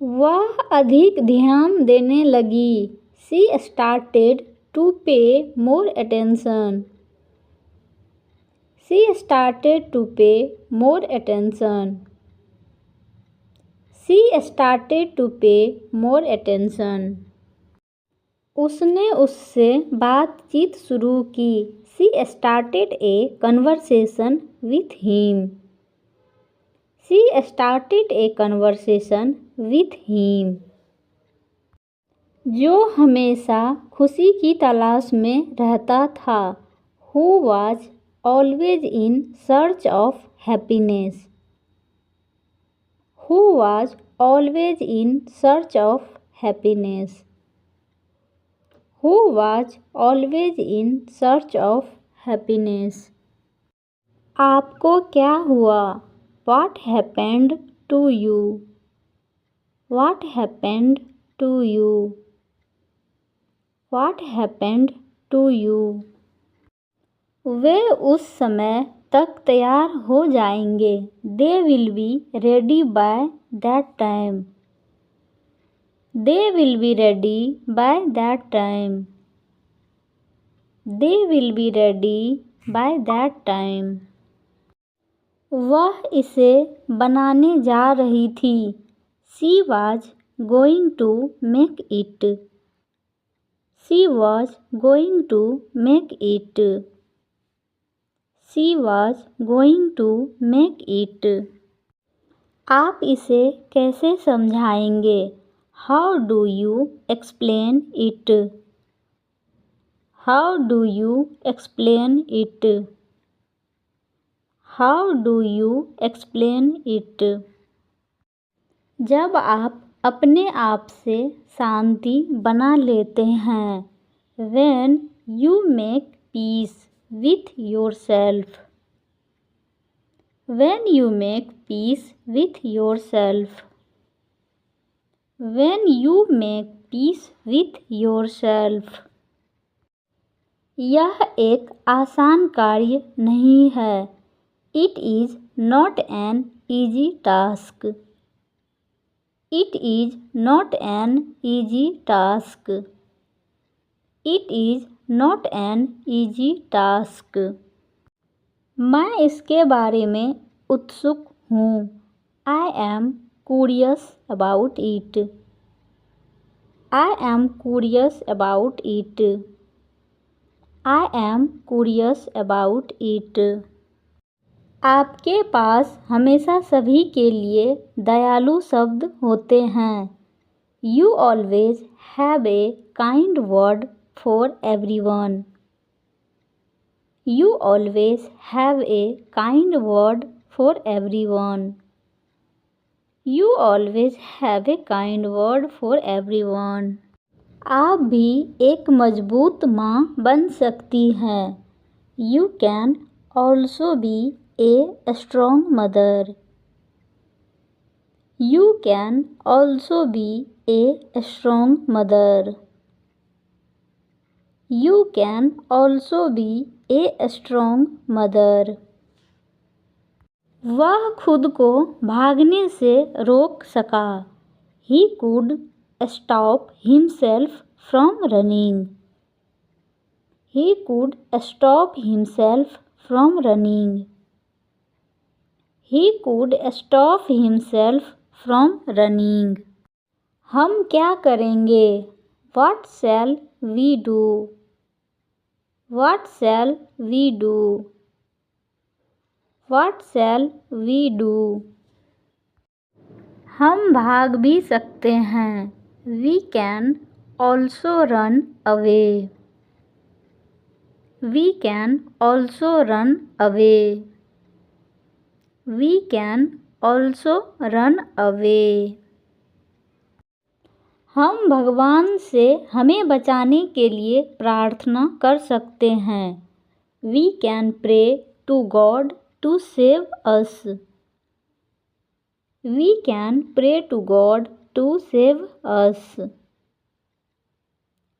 वह अधिक ध्यान देने लगी। She started to pay more attention. She started to pay more attention. She started to pay more attention. उसने उससे बातचीत शुरू की। She started a conversation with him. She started a conversation with him. जो हमेशा खुशी की तलाश में रहता था। Who was always in search of happiness. Who was always in search of happiness. Who was always in search of happiness. आपको क्या हुआ? What happened to you? What happened to you? What happened to you? वे उस समय तक तैयार हो जाएंगे। They will be ready by that time. They will be ready by that time. They will be ready by that time. वह इसे बनाने जा रही थी। She was going to make it. She was going to make it. She was going to make it. आप इसे कैसे समझाएंगे? How do you explain it? How do you explain it? How do you explain it? जब आप अपने आप से शांति बना लेते हैं। When you make peace with yourself. When you make peace with yourself. When you make peace with yourself. यह एक आसान कार्य नहीं है। It is not an easy task. It is not an easy task. It is not an easy task. मैं इसके बारे में उत्सुक हूँ। I am curious about it. I am curious about it. I am curious about it. आपके पास हमेशा सभी के लिए दयालु शब्द होते हैं। You always have a kind word for everyone. You always have a kind word for everyone. You always have a kind word for everyone. आप भी एक मजबूत माँ बन सकती हैं। You can also be a strong mother. You can also be a strong mother. You can also be a strong mother. वह खुद को भागने से रोक सका। He could stop himself from running. He could stop himself from running. He could stop himself from running. हम क्या करेंगे? What shall we do? What shall we do? What shall we do? हम भाग भी सकते हैं। We can also run away. We can also run away. We can also run away. हम भगवान से हमें बचाने के लिए प्रार्थना कर सकते हैं। We can pray to God to save us. We can pray to God to save us.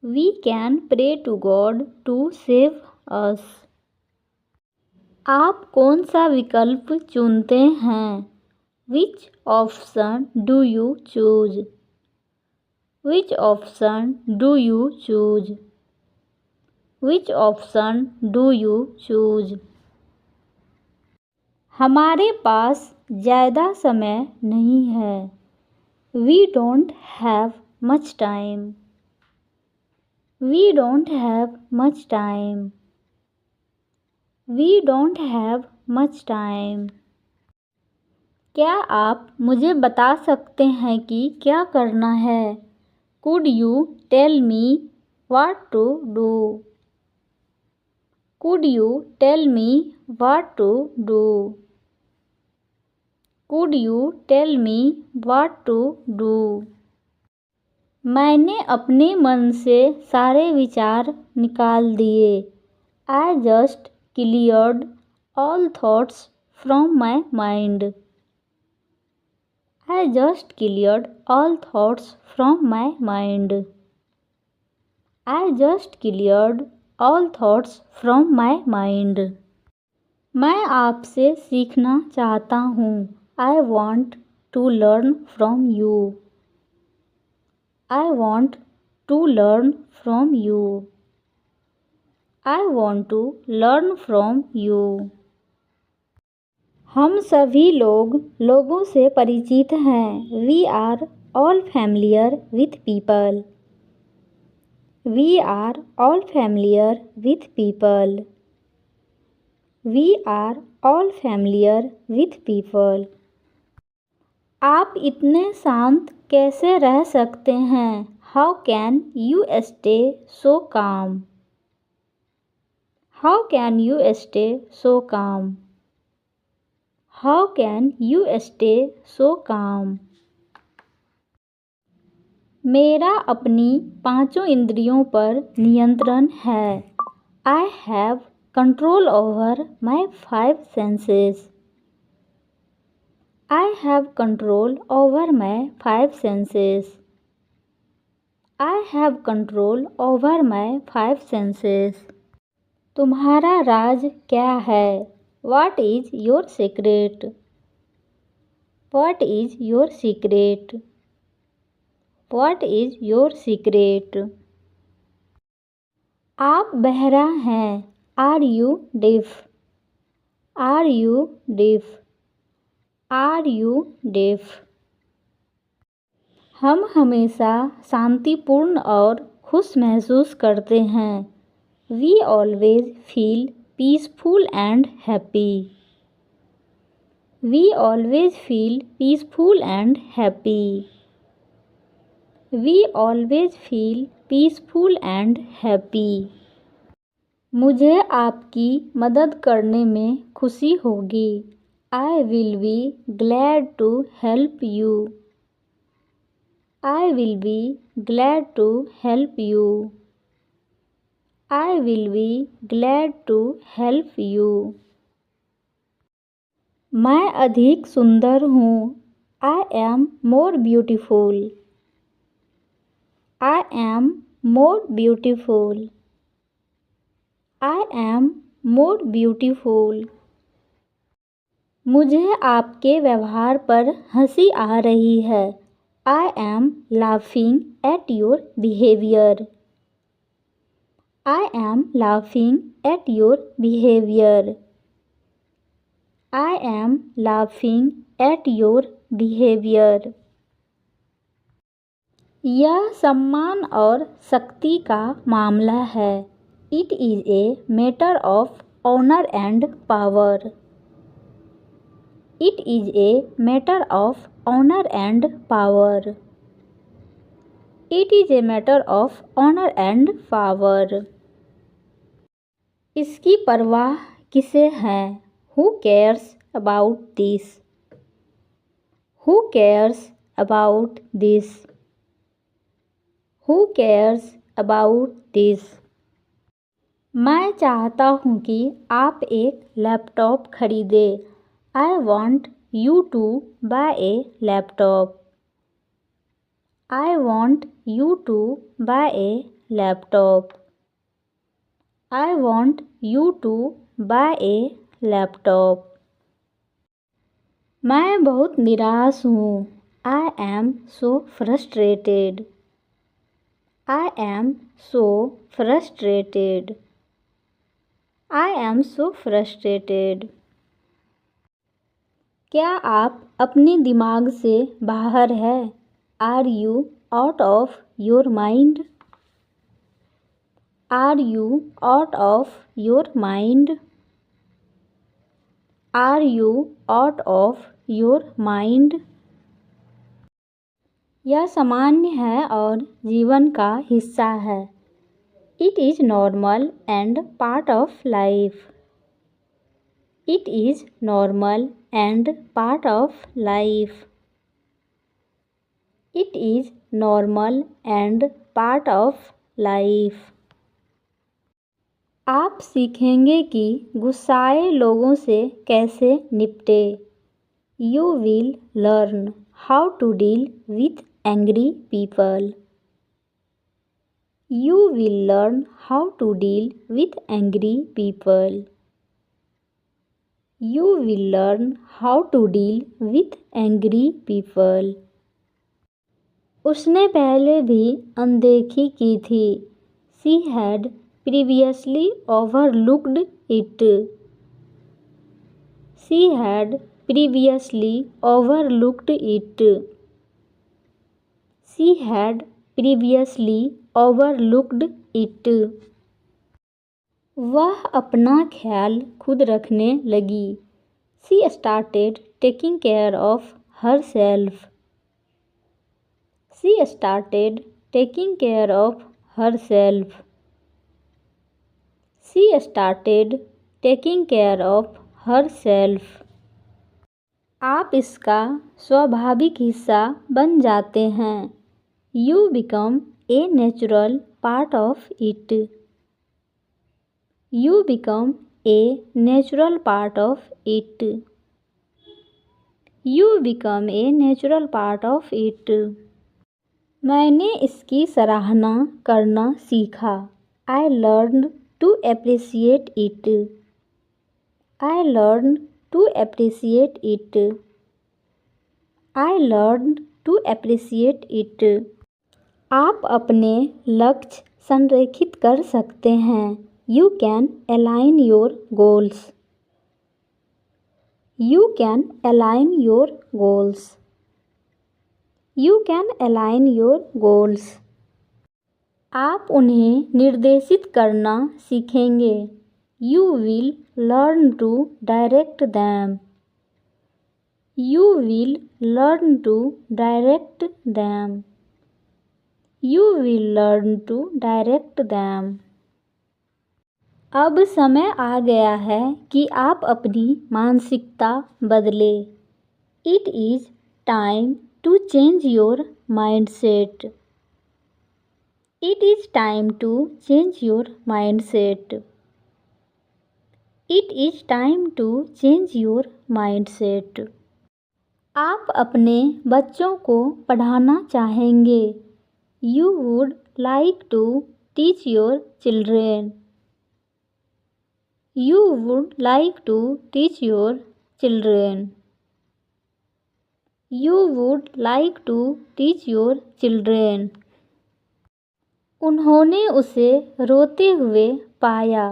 We can pray to God to save us. आप कौन सा विकल्प चुनते हैं? Which option do you choose? Which option do you choose? Which option do you choose? हमारे पास ज़्यादा समय नहीं है. We don't have much time. We don't have much time. We don't have much time. क्या आप मुझे बता सकते हैं कि क्या करना है? Could you tell me what to do? Could you tell me what to do? Could you tell me what to do? मैंने अपने मन से सारे विचार निकाल दिए. I just cleared all thoughts from my mind. I just cleared all thoughts from my mind. I just cleared all thoughts from my mind. मैं आपसे सीखना चाहता हूँ. I want to learn from you. I want to learn from you. I want to learn from you. हम सभी लोग लोगों से परिचित हैं. We are all familiar with people. We are all familiar with people. We are all familiar with people. आप इतने शांत कैसे रह सकते हैं? How can you stay so calm? How can you stay so calm? How can you stay so calm? मेरा अपनी पांचों इंद्रियों पर नियंत्रण है. I have control over my 5 senses. I have control over my 5 senses. I have control over my 5 senses. तुम्हारा राज क्या है? What is your secret? What is your secret? What is your secret? आप बहरा हैं. Are you deaf? Are you deaf? Are you deaf? हम हमेशा शांतिपूर्ण और खुश महसूस करते हैं. We always feel peaceful and happy. We always feel peaceful and happy. We always feel peaceful and happy. मुझे आपकी मदद करने में खुशी होगी. I will be glad to help you. I will be glad to help you. I will be glad to help you. मैं अधिक सुंदर हूँ. I am more beautiful. I am more beautiful. I am more beautiful. मुझे आपके व्यवहार पर हंसी आ रही है. I am laughing at your behavior. I am laughing at your behavior. I am laughing at your behavior. यह सम्मान और शक्ति का मामला है. It is a matter of honor and power. It is a matter of honor and power. It is a matter of honor and power. इसकी परवाह किसे है? Who cares about this? Who cares about this? Who cares about this? मैं चाहता हूँ कि आप एक लैपटॉप खरीदें. I want you to buy a laptop. I want you to buy a laptop. I want you to buy a laptop. मैं बहुत निराश हूँ। I am so frustrated. I am so frustrated. I am so frustrated. क्या आप अपने दिमाग से बाहर है? Are you out of your mind? Are you out of your mind? Are you out of your mind? यह सामान्य है और जीवन का हिस्सा है। It is normal and part of life. It is normal and part of life. It is normal and part of life. आप सीखेंगे कि गुस्साए लोगों से कैसे निपटे। You will learn how to deal with angry people. You will learn how to deal with angry people. You will learn how to deal with angry people. उसने पहले भी अनदेखी की थी। She had previously overlooked it. She had previously overlooked it. She had previously overlooked it. वह अपना ख्याल खुद रखने लगी। She started taking care of herself. She started taking care of herself. She started taking care of herself. आप इसका स्वाभाविक हिस्सा बन जाते हैं। You become a natural part of it. You become a natural part of it. You become a natural part of it. मैंने इसकी सराहना करना सीखा। I learned to appreciate it. I learned to appreciate it. I learned to appreciate it. आप अपने लक्ष्य संरेखित कर सकते हैं। You can align your goals. You can align your goals. You can align your goals. आप उन्हें निर्देशित करना सीखेंगे। You will learn to direct them. You will learn to direct them. You will learn to direct them. अब समय आ गया है कि आप अपनी मानसिकता बदलें। It is time to change your mindset. It is time to change your mindset. It is time to change your mindset. आप अपने बच्चों को पढ़ाना चाहेंगे। You would like to teach your children. You would like to teach your children. You would like to teach your children. उन्होंने उसे रोते हुए पाया।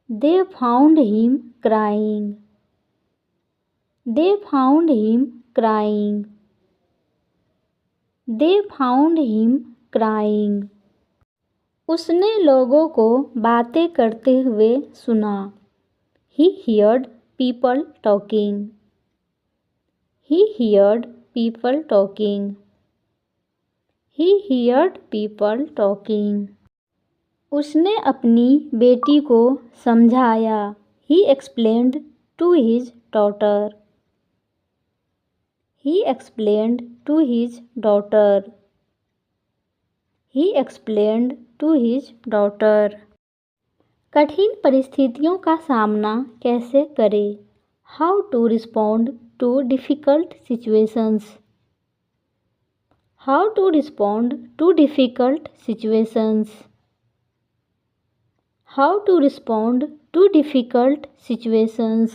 They found him crying. They found him crying. They found him crying. उसने लोगों को बातें करते हुए सुना। He heard people talking. He heard people talking. He heard people talking. उसने अपनी बेटी को समझाया। He explained to his daughter. He explained to his daughter. He explained to his daughter. कठिन परिस्थितियों का सामना कैसे करें? How to respond to difficult situations. How to respond to difficult situations. How to respond to difficult situations.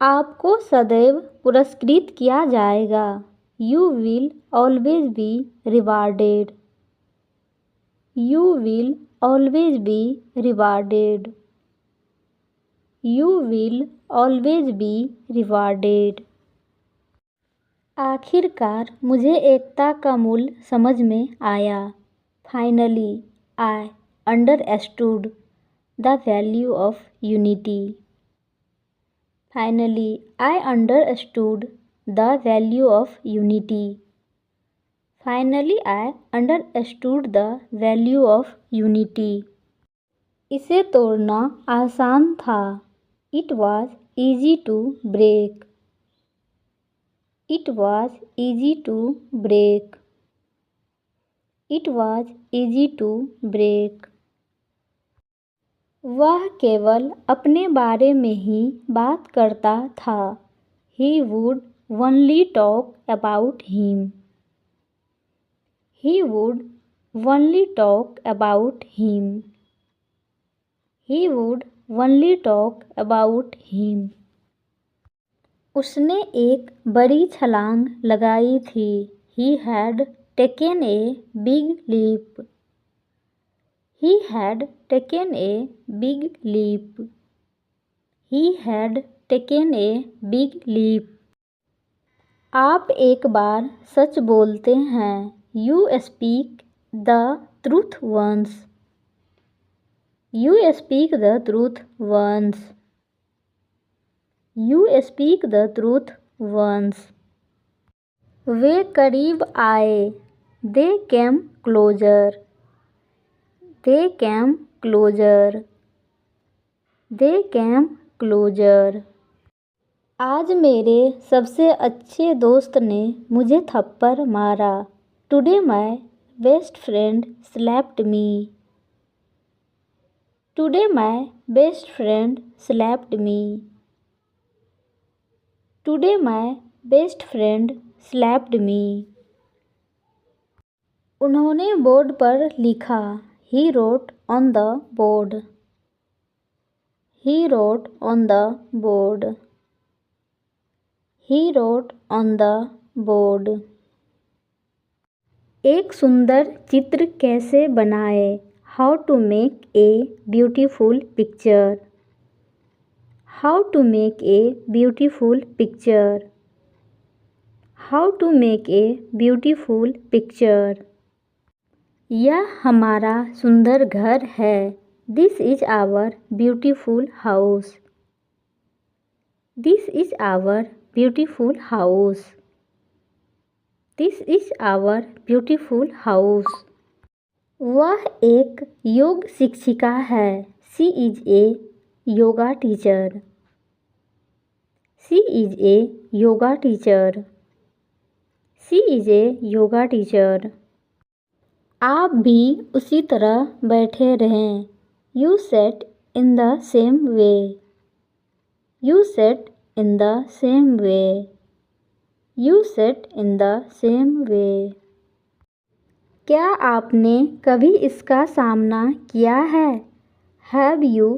आपको सदैव पुरस्कृत किया जाएगा। You will always be rewarded. You will always be rewarded. You will always be rewarded. आखिरकार मुझे एकता का मूल्य समझ में आया। Finally, I understood the value of unity. Finally, I understood the value of unity. Finally, I understood the value of unity. इसे तोड़ना आसान था। It was easy to break. It was easy to break. It was easy to break. वह केवल अपने बारे में ही बात करता था। He would only talk about him. He would only talk about him. He would only talk about him. उसने एक बड़ी छलांग लगाई थी। He had taken a big leap. He had taken a big leap. He had taken a big leap. आप एक बार सच बोलते हैं। You speak the truth once. You speak the truth once. You speak the truth once. वे करीब आए। They came closer. They came closer. They came closer. आज मेरे सबसे अच्छे दोस्त ने मुझे थप्पड़ मारा। Today my best friend slapped me. Today my best friend slapped me. Today my best friend slapped me. उन्होंने बोर्ड पर लिखा। He wrote on the board. He wrote on the board. He wrote on the board. एक सुंदर चित्र कैसे बनाए? How to make a beautiful picture. How to make a beautiful picture. How to make a beautiful picture. यह हमारा सुंदर घर है। This is our beautiful house. This is our beautiful house. This is our beautiful house. वह एक योग शिक्षिका है। She is a yoga teacher. She is a yoga teacher. She is a yoga teacher. आप भी उसी तरह बैठे रहें। You sat in the same way. You sat in the same way. You sat in the same way. क्या आपने कभी इसका सामना किया है? Have you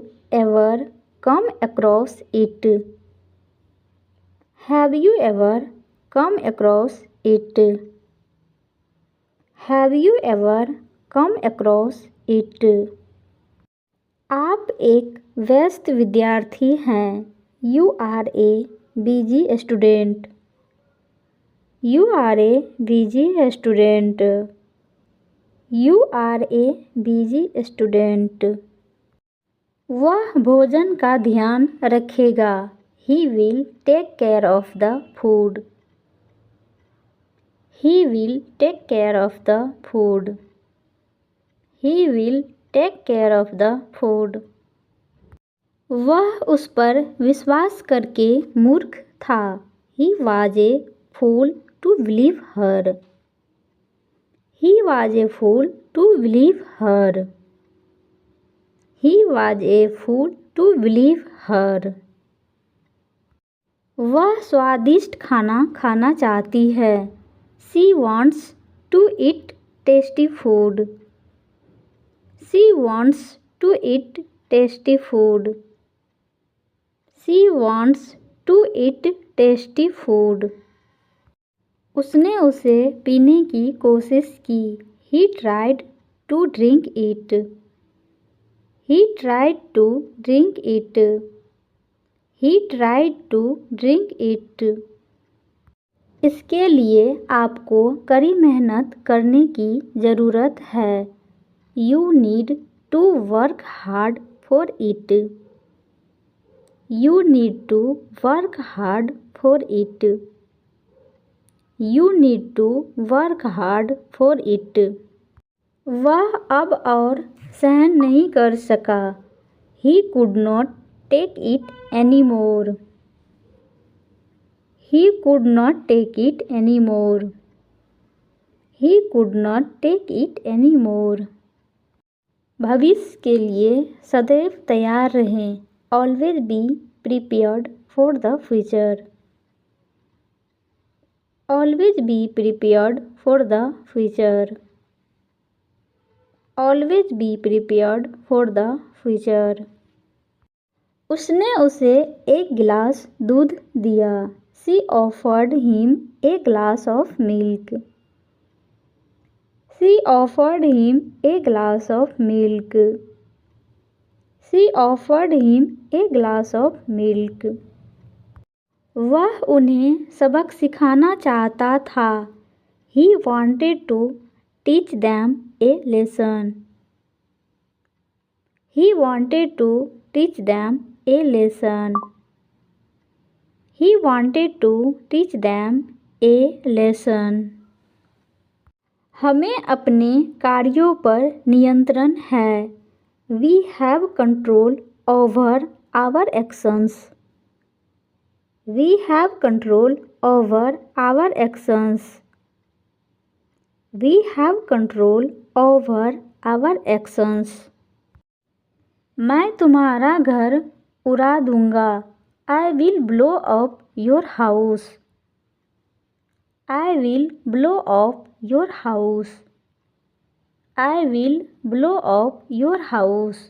ever come across it? Have you ever come across it? Have you ever come across it? आप एक व्यस्त विद्यार्थी हैं। You are a busy student. You are a busy student. You are a busy student. वह भोजन का ध्यान रखेगा। He will take care of the food. He will take care of the food. He will take care of the food. वह उस पर विश्वास करके मूर्ख था। He was a fool to believe her. He was a fool to believe her. He was a fool to believe her. वह स्वादिष्ट खाना खाना चाहती है। She wants to eat tasty food. She wants to eat tasty food. She wants to eat tasty food. उसने उसे पीने की कोशिश की. He tried to drink it. He tried to drink it. He tried to drink it. इसके लिए आपको कड़ी मेहनत करने की ज़रूरत है. You need to work hard for it. You need to work hard for it. You need to work hard for it. वह अब और सहन नहीं कर सका. He could not take it anymore. He could not take it anymore. He could not take it anymore. भविष्य के लिए सदैव तैयार रहें. Always be prepared for the future. Always be prepared for the future. Always be prepared for the future. उसने उसे एक गिलास दूध दिया. She offered him a glass of milk. She offered him a glass of milk. She offered him a glass of milk. वह उन्हें सबक सिखाना चाहता था. He wanted to teach them a lesson. He wanted to teach them a lesson. He wanted to teach them a lesson. हमें अपने कार्यों पर नियंत्रण है. We have control over our actions. We have control over our actions. We have control over our actions. मैं तुम्हारा घर उड़ा दूँगा. I will blow up your house. I will blow up your house. I will blow up your house.